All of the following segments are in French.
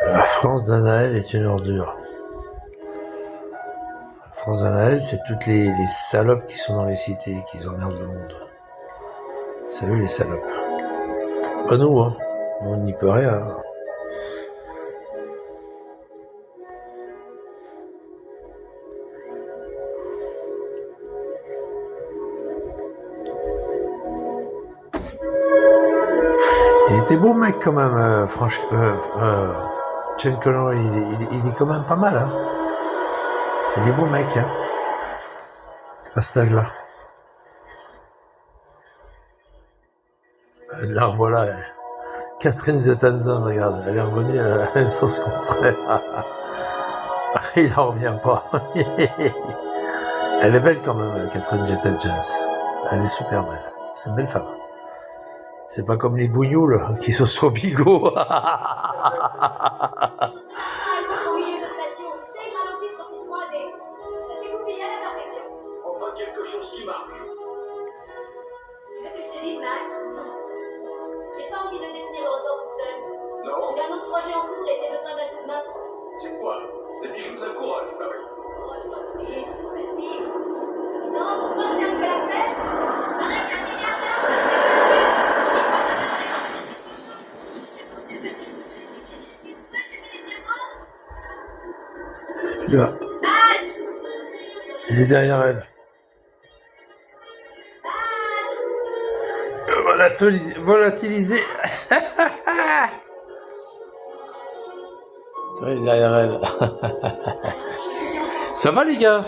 La France d'Anaël est une ordure. La France d'Anaël, c'est toutes les salopes qui sont dans les cités, qui emmerdent le monde. Salut les salopes. Pas nous, hein. On n'y peut rien. Il était beau mec quand même, Chen Colon, il est quand même pas mal, hein. Il est beau mec, hein, à cet âge-là. La revoilà, Catherine Zeta-Jones, regarde, elle est revenue à la sauce contraire. Il en revient pas. Elle est belle quand même, Catherine Zeta-Jones. Elle est super belle. C'est une belle femme. C'est pas comme les bougnoules qui sont sur bigot. Enfin, quelque chose qui marche. Tu veux que je te dise, Mac? J'ai pas envie de détenir le record toute seule. Non. J'ai un autre projet en cours et j'ai besoin d'un coup de main. C'est quoi? Les bijoux d'un courage, Marie. Oh, je t'en prie, c'est tout facile. Non, pourquoi c'est un peu la fête? Arrête, j'ai un milliardaire, on a fait possible. Et puis là, il est derrière elle. Volatiliser. Il est derrière elle. Ça va les gars?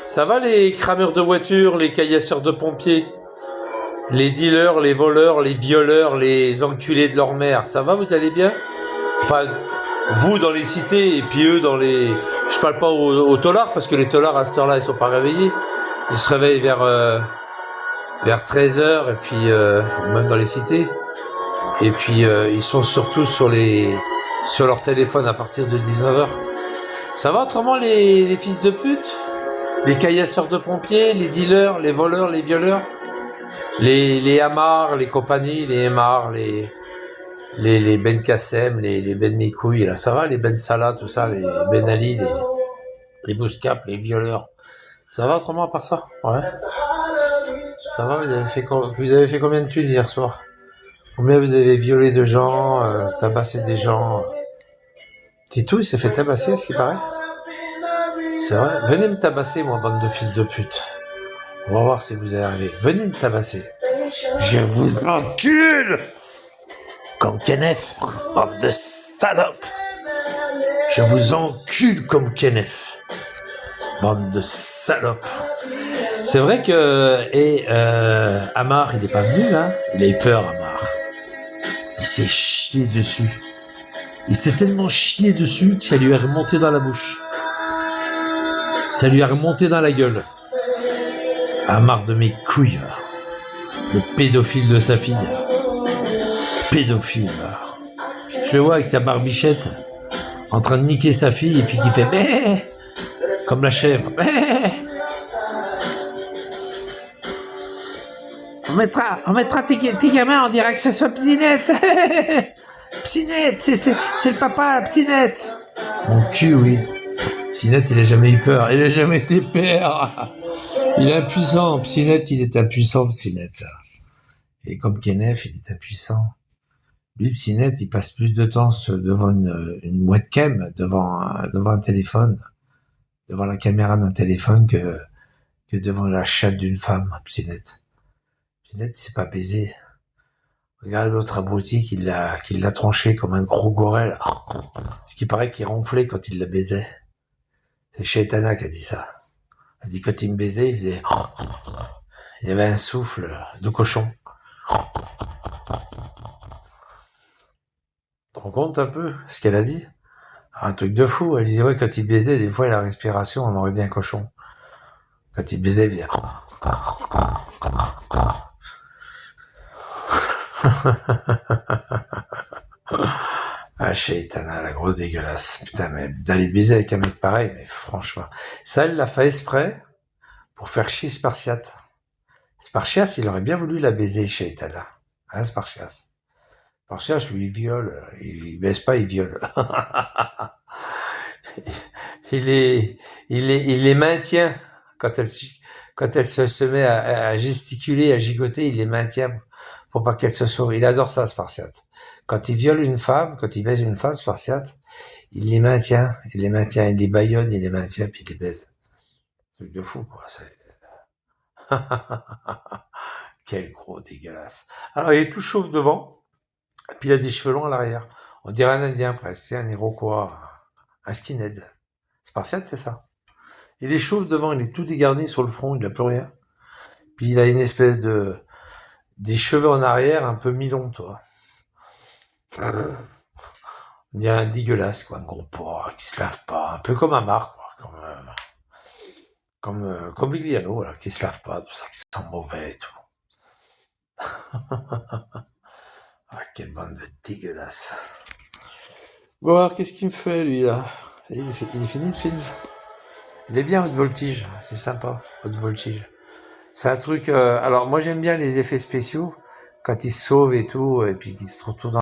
Ça va les crameurs de voitures, les caillasseurs de pompiers, les dealers, les voleurs, les violeurs, les enculés de leur mère? Ça va, vous allez bien? Enfin, vous dans les cités et puis eux dans les... Je parle pas aux tolards parce que les tolards à cette heure-là ils sont pas réveillés. Ils se réveillent vers 13h et puis même dans les cités. Et puis ils sont surtout sur leur téléphone à partir de 19h. Ça va autrement les fils de pute? Les caillasseurs de pompiers, les dealers, les voleurs, les violeurs, les Hamar, les compagnies, les Emar, les Ben Kassem, les Ben Mikouille, là ça va, les Ben Salah, tout ça, les Ben Ali, les Bouscap, les violeurs. Ça va autrement à part ça? Ouais. Ça va, vous avez fait combien de thunes hier soir? Combien vous avez violé de gens, tabassé des gens? Titou, il s'est fait tabasser, à ce qui paraît? C'est vrai? Venez me tabasser, moi, bande de fils de pute. On va voir si vous allez arriver. Venez me tabasser. Je vous encule! Comme Kenneth, bande de salopes. Je vous encule comme Kenneth, bande de salopes. C'est vrai que Amar, il est pas venu là. Il a eu peur, Amar. Il s'est chié dessus. Il s'est tellement chié dessus que ça lui est remonté dans la bouche. Ça lui est remonté dans la gueule. Amar de mes couilles, là. Le pédophile de sa fille. Pédophile, là. Je le vois avec sa barbichette, en train de niquer sa fille, et puis qui fait bé, comme la chèvre. Bé. On mettra tes gamins, on dirait que ça soit Psinette. Psinette, c'est le papa, Psinette. Mon cul, oui. Psinette, il a jamais eu peur, il a jamais été père. Il est impuissant, Psinette, il est impuissant, Psinette. Et comme Kenneth, il est impuissant. Lui, Psinette, il passe plus de temps devant une webcam, devant un téléphone, devant la caméra d'un téléphone que devant la chatte d'une femme, Psinette. Psinette, il s'est pas baisé. Regarde l'autre abruti qui l'a tranché comme un gros gorille. Ce qui paraît qu'il ronflait quand il la baisait. C'est Shaitana qui a dit ça. Elle dit quand il me baisait, il faisait... Il y avait un souffle de cochon. Tu te rends compte un peu ce qu'elle a dit? Un truc de fou. Elle disait, ouais, quand il baisait, des fois, la respiration, on aurait bien un cochon. Quand il baisait, il faisait... Ah, Shaitana, la grosse dégueulasse. Putain, mais d'aller baiser avec un mec pareil, mais franchement. Ça, elle l'a fait exprès pour faire chier Spartiate. Spartiate, il aurait bien voulu la baiser, Shaitana. Hein, Spartiate? Spartiate, lui, il viole. Il baisse pas, il viole. Il les maintient quand elle se met à gesticuler, à gigoter, il les maintient pour pas qu'elle se sauve. Il adore ça, Spartiate. Quand il viole une femme, quand il baise une femme, Spartiate, il les maintient, il les baillonne, il les maintient, puis il les baise. Truc de fou, quoi. Quel gros dégueulasse. Alors, il est tout chauve devant, puis il a des cheveux longs à l'arrière. On dirait un Indien presque, c'est un Iroquois, un skinhead. Spartiate, c'est ça. Il est chauve devant, il est tout dégarni sur le front, il a plus rien. Puis il a une espèce des cheveux en arrière un peu mi-longs, toi. On dirait un dégueulasse, quoi, un gros porc qui se lave pas, un peu comme Amar, quoi, comme Vigliano, voilà, qui se lave pas, tout ça, qui sent mauvais et tout. Ah, quelle bande de dégueulasse. Bon, alors, qu'est-ce qu'il me fait, lui, là? Ça y est, il est fini le film. Il est bien, Haute Voltige, c'est sympa, Haute Voltige. C'est un truc... alors, moi, j'aime bien les effets spéciaux, quand ils se sauvent et tout, et puis qu'ils se retrouvent dans